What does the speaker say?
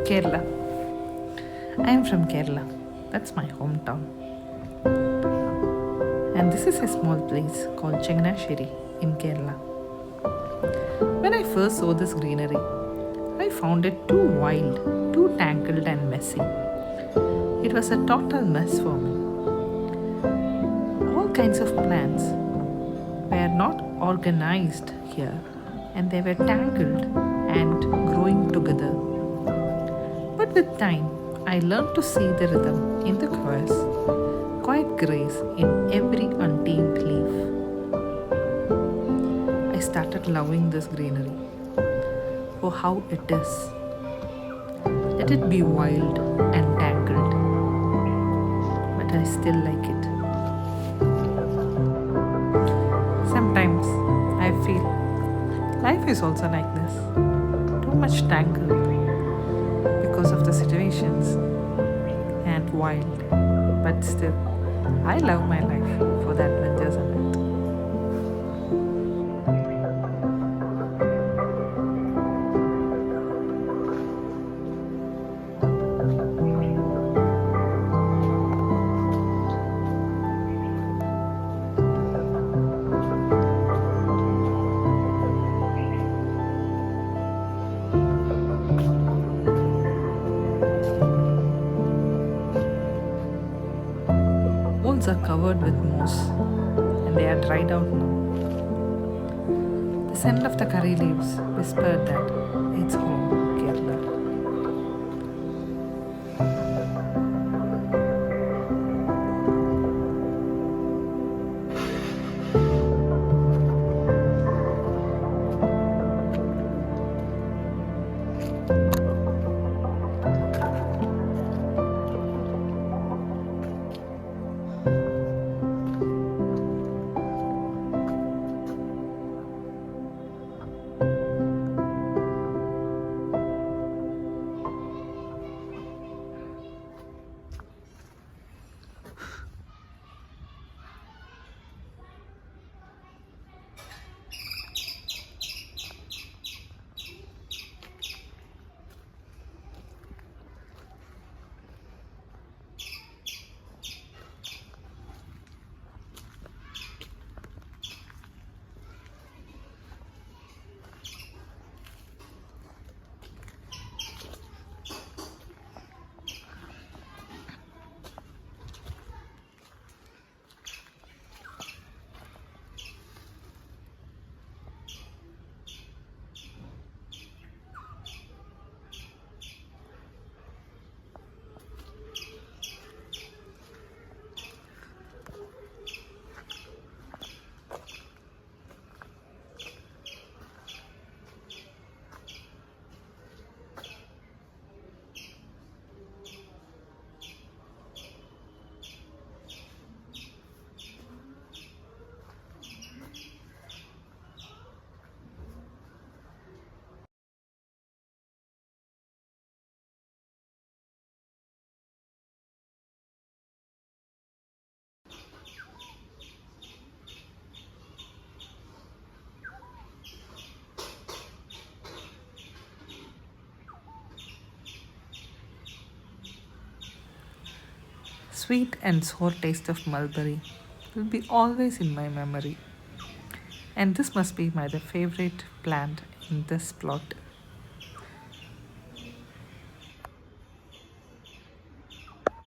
Kerala. I am from Kerala. That's my hometown. And this is a small place called Chengnasheri in Kerala. When I first saw this greenery, I found it too wild, too tangled and messy. It was a total mess for me. All kinds of plants were not organized here and they were tangled and growing together. But with time, I learned to see the rhythm in the chorus, quiet grace in every untamed leaf. I started loving this greenery for how it is. Let it be wild and tangled, but I still like it. Sometimes I feel life is also like this, too much tangled because of the situations and wild, but still, I love my life for the adventures in it. Walls are covered with moss and they are dried out now. The scent of the curry leaves whispered that it's home, Kerala. Sweet and sour taste of mulberry will be always in my memory. And this must be my the favorite plant in this plot.